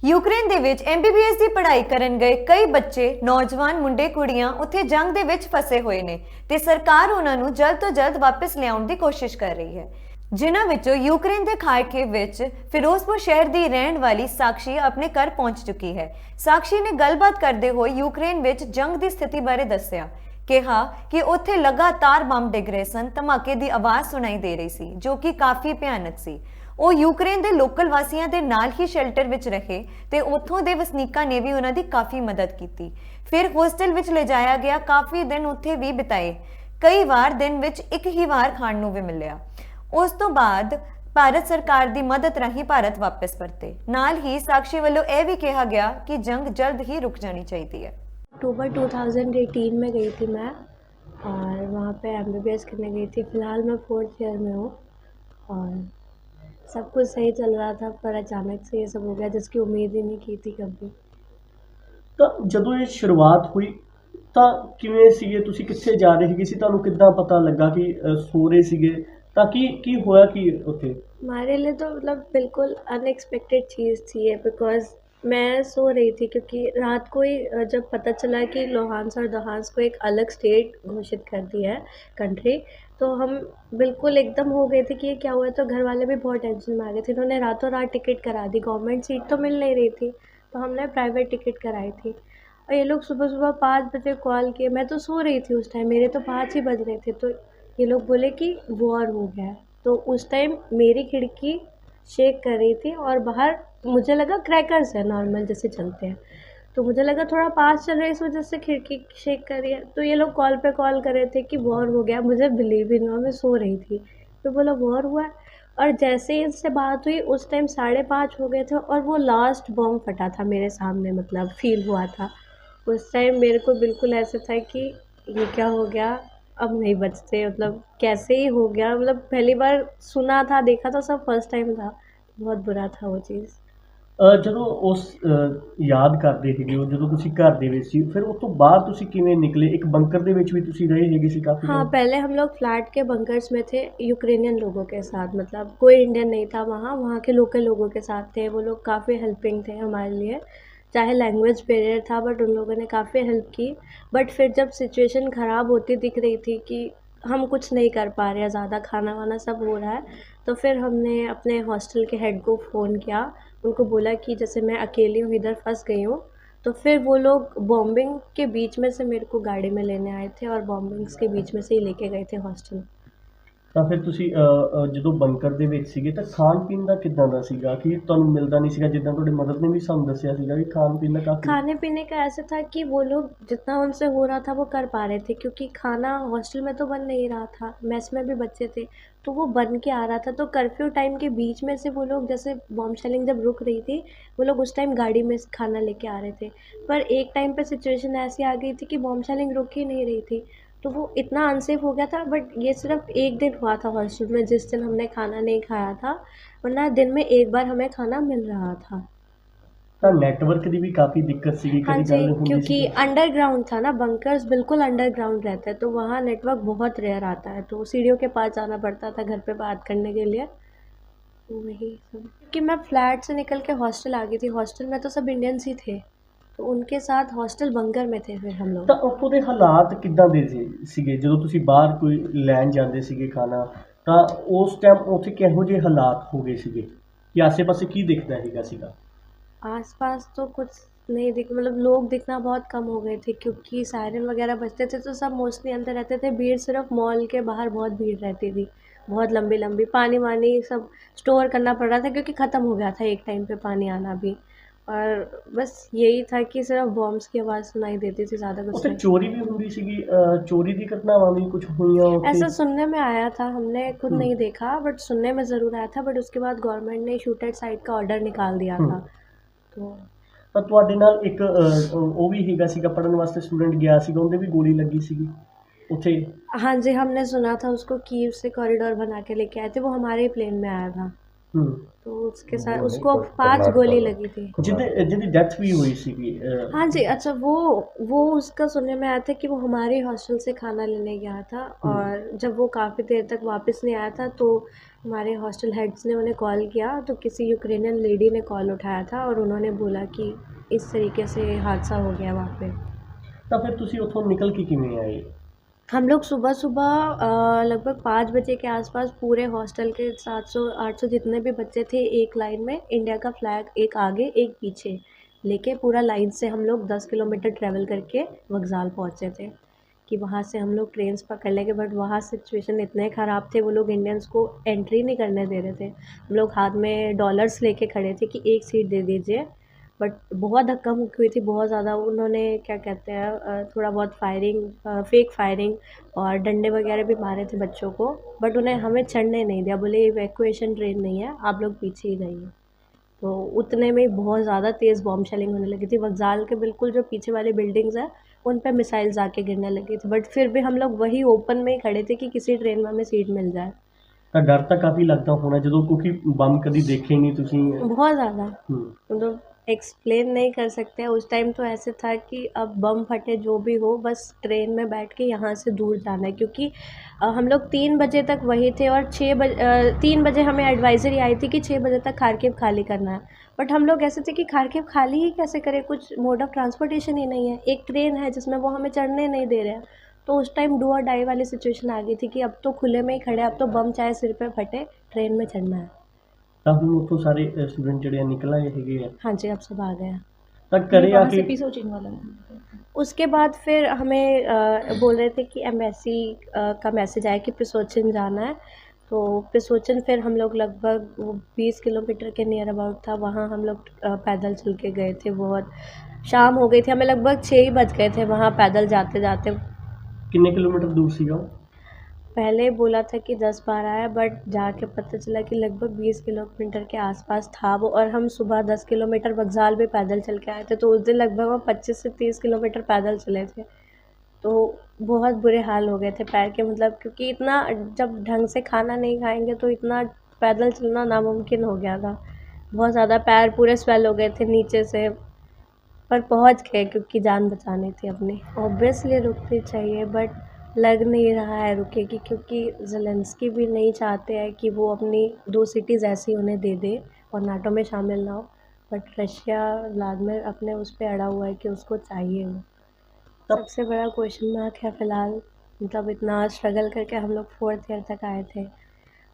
Ukraine ਦੇ ਵਿੱਚ MBBS ਦੀ ਪੜ੍ਹਾਈ ਕਰਨ ਗਏ ਕਈ ਬੱਚੇ ਨੌਜਵਾਨ ਮੁੰਡੇ ਕੁੜੀਆਂ ਉੱਥੇ ਜੰਗ ਦੇ ਵਿੱਚ ਫਸੇ ਹੋਏ ਨੇ ਤੇ ਸਰਕਾਰ ਉਹਨਾਂ ਨੂੰ ਜਲਦ ਤੋਂ ਜਲਦ ਵਾਪਸ ਲਿਆਉਣ ਦੀ ਕੋਸ਼ਿਸ਼ ਕਰ ਰਹੀ ਹੈ ਜਿਨ੍ਹਾਂ ਵਿੱਚੋਂ ਯੂਕਰੇਨ ਦੇ ਖਾਰਕਿਵ ਵਿੱਚ ਫਿਰੋਜ਼ਪੁਰ ਸ਼ਹਿਰ ਦੀ ਰਹਿਣ ਵਾਲੀ ਸਾਕਸ਼ੀ ਆਪਣੇ ਘਰ ਪਹੁੰਚ ਚੁੱਕੀ ਹੈ। ਸਾਕਸ਼ੀ ਨੇ ਗੱਲਬਾਤ ਕਰਦੇ ਹੋਏ ਯੂਕਰੇਨ ਵਿੱਚ ਜੰਗ ਦੀ ਸਥਿਤੀ ਬਾਰੇ ਦੱਸਿਆ। ਕਿਹਾ ਕਿ ਉੱਥੇ ਲਗਾਤਾਰ ਬੰਬ ਡਿੱਗ ਰਹੇ ਸਨ, ਧਮਾਕੇ ਦੀ ਆਵਾਜ਼ ਸੁਣਾਈ ਦੇ ਰਹੀ ਸੀ ਜੋ ਕਿ ਕਾਫੀ ਭਿਆਨਕ ਸੀ। ਉਹ ਯੂਕਰੇਨ ਦੇ ਲੋਕਲ ਵਾਸੀਆਂ ਦੇ ਨਾਲ ਹੀ ਸ਼ੈਲਟਰ ਵਿੱਚ ਰਹੇ ਤੇ ਉੱਥੋਂ ਦੇ ਵਸਨੀਕਾਂ ਨੇ ਵੀ ਉਹਨਾਂ ਦੀ ਕਾਫੀ ਮਦਦ ਕੀਤੀ। ਫਿਰ ਹੋਸਟਲ ਵਿੱਚ ਲਿਜਾਇਆ ਗਿਆ, ਕਾਫੀ ਦਿਨ ਉੱਥੇ ਵੀ ਬਿਤਾਏ, ਕਈ ਵਾਰ ਦਿਨ ਵਿੱਚ ਇੱਕ ਹੀ ਵਾਰ ਖਾਣ ਨੂੰ ਵੀ ਮਿਲਿਆ। ਉਸ ਤੋਂ ਬਾਅਦ ਭਾਰਤ ਸਰਕਾਰ ਦੀ ਮਦਦ ਰਾਹੀਂ ਭਾਰਤ ਵਾਪਸ ਪਰਤੇ। ਨਾਲ ਹੀ ਸਾਕਸ਼ੀ ਵੱਲੋਂ ਇਹ ਵੀ ਕਿਹਾ ਗਿਆ ਕਿ ਜੰਗ ਜਲਦ ही रुक जानी चाहिए है। अक्टूबर 2018 में गई थी मैं और वहाँ पे MBBS करने गई थी। फ़िलहाल मैं 4th ईयर में हूँ और सब कुछ सही चल रहा था, पर अचानक से ये सब हो गया जिसकी उम्मीद ही नहीं की थी कभी। ਤਾਂ ਜਦੋਂ ਇਹ ਸ਼ੁਰੂਆਤ ਹੋਈ ਤਾਂ ਕਿਵੇਂ ਸੀਗੇ ਤੁਸੀਂ, ਕਿੱਥੇ ਜਾ ਰਹੇ ਸੀ, ਤੁਹਾਨੂੰ ਕਿੱਦਾਂ ਪਤਾ ਲੱਗਾ ਕਿ ਸੋ ਰਹੇ ਸੀਗੇ ਤਾਂ ਕੀ ਹੋਇਆ कि ਉੱਥੇ? हमारे लिए तो मतलब बिल्कुल अनएक्सपेक्टेड चीज़ थी ये, बिकॉज़ मैं सो रही थी क्योंकि रात को ही जब पता चला कि लोहांस और दोहांस को एक अलग स्टेट घोषित कर दिया है कंट्री, तो हम बिल्कुल एकदम हो गए थे कि ये क्या हुआ। तो घर वाले भी बहुत टेंशन में आ गए थे। इन्होंने रातों रात टिकट करा दी, गवर्नमेंट सीट तो मिल नहीं रही थी, तो हमने प्राइवेट टिकट कराई थी। और ये लोग सुबह सुबह 5 बजे कॉल किए, मैं तो सो रही थी उस टाइम, मेरे तो 5 ही बज रहे थे। तो ये लोग बोले कि वॉर हो गया है। तो उस टाइम मेरी खिड़की शेक कर रही थी और बाहर मुझे लगा क्रैकर्स है नॉर्मल जैसे चलते हैं, तो मुझे लगा थोड़ा पास चल रहा है इस वजह से खिड़की शेक कर रही है। तो ये लोग कॉल पे कॉल कर रहे थे कि वॉर हो गया। मुझे बिलीव ही नहीं हुआ, मैं सो रही थी। तो बोला वॉर हुआ है। और जैसे ही इनसे बात हुई उस टाइम 5:30 हो गए थे और वो लास्ट बॉम्ब फटा था मेरे सामने, मतलब फील हुआ था। उस टाइम मेरे को बिल्कुल ऐसे था कि ये क्या हो गया, अब नहीं बचते, मतलब कैसे ही हो गया। मतलब पहली बार सुना था, देखा था, सब फर्स्ट टाइम था। बहुत बुरा था वो चीज़। ਜਦੋਂ ਉਸ ਯਾਦ ਕਰਦੇ ਸੀਗੇ ਉਹ, ਜਦੋਂ ਤੁਸੀਂ ਘਰ ਦੇ ਵਿੱਚ ਸੀ, ਫਿਰ ਉਸ ਤੋਂ ਬਾਅਦ ਤੁਸੀਂ ਕਿਵੇਂ ਨਿਕਲੇ? ਇੱਕ ਬੰਕਰ ਦੇ ਵਿੱਚ ਵੀ ਤੁਸੀਂ ਰਹੇ ਹੈਗੇ ਸੀ ਕਾफ़ी हाँ, दिन? पहले हम लोग फ्लैट के बंकर्स में थे यूक्रेनियन लोगों के साथ, मतलब कोई इंडियन नहीं था वहाँ, वहाँ के लोकल लोगों के साथ थे। वो लोग काफ़ी हेल्पिंग थे हमारे लिए, चाहे लैंग्वेज बैरियर था बट उन लोगों ने काफ़ी हेल्प की। बट फिर जब सिचुएशन ख़राब होती दिख रही थी कि हम कुछ नहीं कर पा रहे हैं, ज़्यादा खाना वाना सब हो रहा है, तो फिर हमने अपने हॉस्टल के हेड को फ़ोन किया। उनको बोला कि जैसे मैं अकेली हूँ, इधर फंस गई हूँ। तो फिर वो लोग बॉम्बिंग के बीच में से मेरे को गाड़ी में लेने आए थे और बॉम्बिंग्स के बीच में से ही लेके गए थे हॉस्टल। ਤਾਂ ਫਿਰ ਤੁਸੀਂ ਜਦੋਂ ਬੰਕਰ ਦੇ ਵਿੱਚ ਸੀਗੇ ਤਾਂ ਖਾਣ ਪੀਣ ਦਾ कितना ਦਾ ਸੀਗਾ ਕਿ ਤੁਹਾਨੂੰ ਮਿਲਦਾ नहीं ਸੀਗਾ? ਜਿੱਦਾਂ ਤੁਹਾਡੀ ਮਦਰ ਨੇ ਵੀ ਸਾਨੂੰ ਦੱਸਿਆ ਸੀਗਾ ਕਿ ਖਾਣ ਪੀਣ ਦਾ ਕਾफ़ी। खाने पीने का ऐसा था कि वो लोग जितना उनसे हो रहा था वो कर पा रहे थे, क्योंकि खाना हॉस्टल में तो बन नहीं रहा था, मेस में भी बच्चे थे, तो वो बन के आ रहा था। तो कर्फ्यू टाइम के बीच में से वो लोग, जैसे बॉम्ब शेलिंग जब रुक रही थी, वो लोग उस टाइम गाड़ी में खाना लेके आ रहे थे। पर एक टाइम पे सिचुएशन ऐसी आ गई थी कि बॉम्ब शेलिंग रुक ही नहीं रही थी, तो वो इतना अनसेफ हो गया था। बट ये सिर्फ एक दिन हुआ था हॉस्टल में, जिस दिन हमने खाना नहीं खाया था, वरना दिन में एक बार हमें खाना मिल रहा था। ਤਾਂ ਨੈਟਵਰਕ ਦੀ ਵੀ ਕਾफ़ी ਦਿੱਕਤ ਸੀਗੀ, हाँ ਕਦੀ जी, ਗੱਲ ਹੁੰਦੀ क्योंकि ਸੀ? अंडरग्राउंड था ना, बंकर्स बिल्कुल अंडरग्राउंड रहता है, तो वहाँ नेटवर्क बहुत रेयर आता है, तो सीढ़ियों के पास जाना पड़ता था घर पे बात करने के लिए। तो वही सब कि मैं फ्लैट से निकल के हॉस्टल आ गई थी। हॉस्टल में तो सब इंडियंस ही थे, तो उनके साथ हॉस्टल बंकर में थे फिर हम लोग। ਤਾਂ ਉੱਥੋਂ ਦੇ ਹਾਲਾਤ ਕਿੱਦਾਂ ਦੇ ਸੀਗੇ ਜਦੋਂ ਤੁਸੀਂ ਬਾਹਰ ਕੋਈ ਲੈਣ ਜਾਂਦੇ ਸੀਗੇ ਖਾਣਾ? ਤਾਂ ਉਸ ਟਾਈਮ ਉੱਥੇ ਕਿਹੋ ਜਿਹੇ ਹਾਲਾਤ ਹੋ ਗਏ ਸੀਗੇ ਕਿ ਆਸੇ-ਪਾਸੇ ਕੀ ਦਿਖਦਾ ਸੀਗਾ? आसपास तो कुछ नहीं दिख, मतलब लोग दिखना बहुत कम हो गए थे, क्योंकि सायरन वगैरह बजते थे तो सब मोस्टली अंदर रहते थे। भीड़ सिर्फ मॉल के बाहर बहुत भीड़ रहती थी, बहुत लंबी लंबी। पानी वानी सब स्टोर करना पड़ रहा था क्योंकि ख़त्म हो गया था एक टाइम पे पानी आना भी। और बस यही था कि सिर्फ बॉम्ब्स की आवाज़ सुनाई देती थी, ज़्यादा कुछ ਉੱਥੇ नहीं। ਚੋਰੀ ਵੀ ਹੁੰਦੀ ਸੀਗੀ? ਚੋਰੀ ਦੀ ਘਟਨਾਵਾਂ ਵੀ ਕੁਝ ਹੋਈਆਂ ਉੱਥੇ? ऐसा सुनने में आया था, हमने खुद हम्म। नहीं देखा, बट सुनने में ज़रूर आया था। बट उसके बाद गवर्नमेंट ने शूट एट साइट का ऑर्डर निकाल दिया था। तो ਤਾਂ ਤੁਹਾਡੇ ਨਾਲ ਇੱਕ ਉਹ ਵੀ ਸੀਗਾ ਪੜ੍ਹਨ ਵਾਸਤੇ ਸਟੂਡੈਂਟ ਗਿਆ ਸੀਗਾ, ਉਹਦੇ ਵੀ ਗੋਲੀ ਲੱਗੀ ਸੀਗੀ ਉੱਥੇ? हाँ जी, हमने सुना था उसको कीव से कॉरिडोर बना के लेके आए थे, वो हमारे ही प्लेन में आया था। ਹੂੰ। तो उसके साथ उसको 5 गोली लगी थी। ਜਿਹਦੀ ਡੈਥ ਵੀ ਹੋਈ ਸੀਗੀ हाँ जी, अच्छा वो उसका सुनने में आया था कि वो हमारे हॉस्टल से खाना लेने गया था और जब वो काफ़ी देर तक वापस नहीं आया था तो हमारे हॉस्टल हेड्स ने उन्हें कॉल किया, तो किसी यूक्रेनियन लेडी ने कॉल उठाया था और उन्होंने बोला कि इस तरीके से हादसा हो गया वहाँ पे। ਤਾਂ ਫਿਰ ਤੁਸੀਂ ਉੱਥੋਂ निकल के किਵੇਂ आए? हम लोग सुबह-सुबह लगभग 5 बजे के आसपास पूरे हॉस्टल के 700-800 जितने भी बच्चे थे एक लाइन में, इंडिया का फ्लैग एक आगे एक पीछे लेके पूरा लाइन से हम लोग 10 किलोमीटर ट्रैवल करके वक्ज़ाल पहुँचे थे कि वहाँ से हम लोग ट्रेन्स पकड़ लेंगे। बट वहाँ सिचुएशन इतने ख़राब थे, वो लोग इंडियंस को एंट्री नहीं करने दे रहे थे। हम लोग हाथ में डॉलर्स लेके खड़े थे कि एक सीट दे दीजिए, बट बहुत धक्का मुक्की हुई थी बहुत ज़्यादा। उन्होंने क्या कहते हैं थोड़ा बहुत फायरिंग फेक फायरिंग और डंडे वगैरह भी मारे थे बच्चों को, बट उन्हें हमें चढ़ने नहीं दिया, बोले इवैक्यूएशन ट्रेन नहीं है, आप लोग पीछे ही रहिए। तो उतने में ही बहुत ज़्यादा तेज़ बॉम्ब शेलिंग होने लगी थी। वक्ज़ाल के बिल्कुल जो पीछे वाली बिल्डिंग्स हैं उन पे मिसाइल्स आके गिरने लगी थी, बट फिर भी हम लोग वही ओपन में ही खड़े थे कि किसी ट्रेन में हमें सीट मिल जाए। ਤਾਂ ਡਰ ਤਾਂ ਕਾਫੀ ਲੱਗਦਾ ਹੋਣਾ ਜਦੋਂ ਕਿਉਂਕਿ ਬੰਬ ਕਦੀ ਦੇਖੇ ਨਹੀਂ ਤੁਸੀਂ। बहुत ज़्यादा ਹੂੰ। मतलब एक्सप्लेन नहीं कर सकते हैं। उस टाइम तो ऐसे था कि अब बम फटे जो भी हो, बस ट्रेन में बैठ के यहाँ से दूर जाना है, क्योंकि हम लोग 3 बजे तक वही थे और 3 बजे हमें एडवाइज़री आई थी कि 6 बजे तक खारकिव खाली करना है। बट हम लोग ऐसे थे कि खारकिव खाली ही कैसे करें, कुछ मोड ऑफ ट्रांसपोर्टेशन ही नहीं है, एक ट्रेन है जिसमें वो हमें चढ़ने नहीं दे रहे हैं। तो उस टाइम डू और डाई वाली सिचुएशन आ गई थी कि अब तो खुले में ही खड़े, अब तो बम चाहे सिर पे फटे, ट्रेन में चढ़ना है। ਤਾਂ ਹੁਣ ਉੱਥੋਂ ਸਾਰੇ ਸਟੂਡੈਂਟ ਜਿਹੜੇ ਆ ਨਿਕਲ आए ਹੈਗੇ ਆ हाँ जी, अब सब आ गए हैं। ਤਾਂ ਘਰੇ ਆ ਕੇ उसके बाद फिर हमें बोल रहे थे कि एम्बेसी का मैसेज आया कि पिसोचिन जाना है। तो पिसोचिन फिर हम लोग लगभग वो 20 किलोमीटर के नियर अबाउट था, वहाँ हम लोग पैदल चल के गए थे। बहुत शाम हो गई थी, हमें लगभग 6 ही बज गए थे वहाँ पैदल जाते जाते। ਕਿੰਨੇ ਕਿਲੋਮੀਟਰ ਦੂਰ ਸੀਗਾ ਉਹ? पहले बोला था कि 10-12 है, बट जाके पता चला कि लगभग 20 किलोमीटर के आसपास था वो, और हम सुबह 10 किलोमीटर वक्ज़ाल भी पैदल चल के आए थे। तो उस दिन लगभग हम 25 से 30 किलोमीटर पैदल चले थे। तो बहुत बुरे हाल हो गए थे पैर के, मतलब क्योंकि इतना जब ढंग से खाना नहीं खाएंगे तो इतना पैदल चलना नामुमकिन हो गया था। बहुत ज़्यादा पैर पूरे स्वेल हो गए थे नीचे से, पर पहुंच गए क्योंकि जान बचानी थी अपनी। ऑब्वियसली रुकनी चाहिए, बट लग नहीं रहा है रुकेगी, क्योंकि ज़ेलेंस्की भी नहीं चाहते हैं कि वो अपनी 2 सिटीज़ ऐसी उन्हें दे दे और नाटो में शामिल ना हो। बट रशिया व्लादिमीर अपने उस पर अड़ा हुआ है कि उसको चाहिए वो। सबसे बड़ा क्वेश्चन मार्क है फ़िलहाल, मतलब इतना स्ट्रगल करके हम लोग 4th ईयर तक आए थे,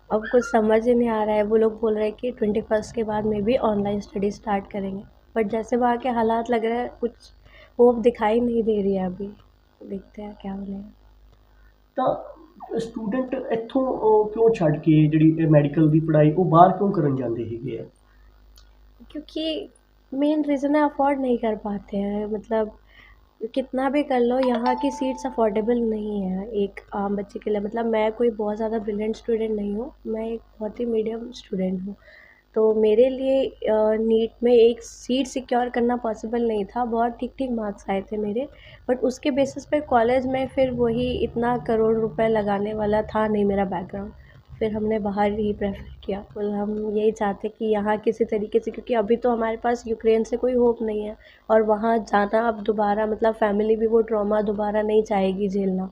अब कुछ समझ ही नहीं आ रहा है। वो लोग बोल रहे हैं कि 21st के बाद में भी ऑनलाइन स्टडी स्टार्ट करेंगे, बट जैसे वहाँ के हालात लग रहे हैं कुछ होप दिखाई नहीं दे रही है अभी। देखते हैं क्या बनेगा। ਤਾਂ ਸਟੂਡੈਂਟ ਇੱਥੋਂ ਕਿਉਂ ਛੱਡ ਕੇ ਜਿਹੜੀ ਮੈਡੀਕਲ ਦੀ ਪੜ੍ਹਾਈ ਉਹ ਬਾਹਰ ਕਿਉਂ ਕਰਨ ਜਾਂਦੇ ਹੈਗੇ ਆ? क्योंकि मेन रीज़न है अफोर्ड नहीं कर पाते हैं, मतलब कितना भी कर लो यहाँ की सीट्स अफोर्डेबल नहीं है एक आम बच्चे के लिए। मतलब मैं कोई बहुत ज़्यादा ब्रिलियंट स्टूडेंट नहीं हूँ, मैं एक बहुत ही मीडियम स्टूडेंट हूँ। तो मेरे लिए नीट में एक सीट सिक्योर करना पॉसिबल नहीं था। बहुत ठीक ठीक मार्क्स आए थे मेरे, बट उसके बेसिस पे कॉलेज में फिर वही इतना करोड़ रुपए लगाने वाला था नहीं मेरा बैकग्राउंड। फिर हमने बाहर ही प्रेफर किया। मतलब हम यही चाहते कि यहाँ किसी तरीके से, क्योंकि अभी तो हमारे पास यूक्रेन से कोई होप नहीं है, और वहाँ जाना अब दोबारा, मतलब फैमिली भी वो ट्रॉमा दोबारा नहीं चाहेगी झेलना।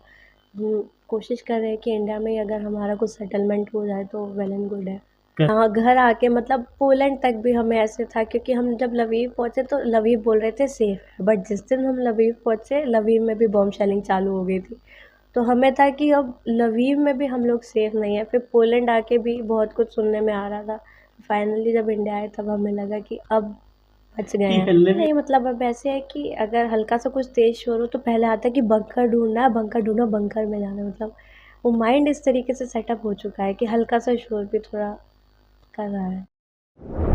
कोशिश कर रहे हैं कि इंडिया में ही अगर हमारा कुछ सेटलमेंट हो जाए तो वेल एंड गुड है। हाँ, घर आके मतलब पोलैंड तक भी हमें ऐसे था, क्योंकि हम जब लवीव पहुँचे तो लवीव बोल रहे थे सेफ़ है, बट जिस दिन हम लवीव पहुँचे लवीव में भी बॉम्ब शेलिंग चालू हो गई थी। तो हमें था कि अब लवीव में भी हम लोग सेफ़ नहीं है। फिर पोलैंड आके भी बहुत कुछ सुनने में आ रहा था। फाइनली जब इंडिया आए तब हमें लगा कि अब बच गए हैं। नहीं, मतलब अब ऐसे है कि अगर हल्का सा कुछ तेज़ शोर हो तो पहले आता है कि बंकर ढूंढना है, बंकर ढूंढो, बंकर में जाना है। मतलब वो माइंड इस तरीके से सेटअप हो चुका है कि हल्का सा शोर भी थोड़ा कर रहा है।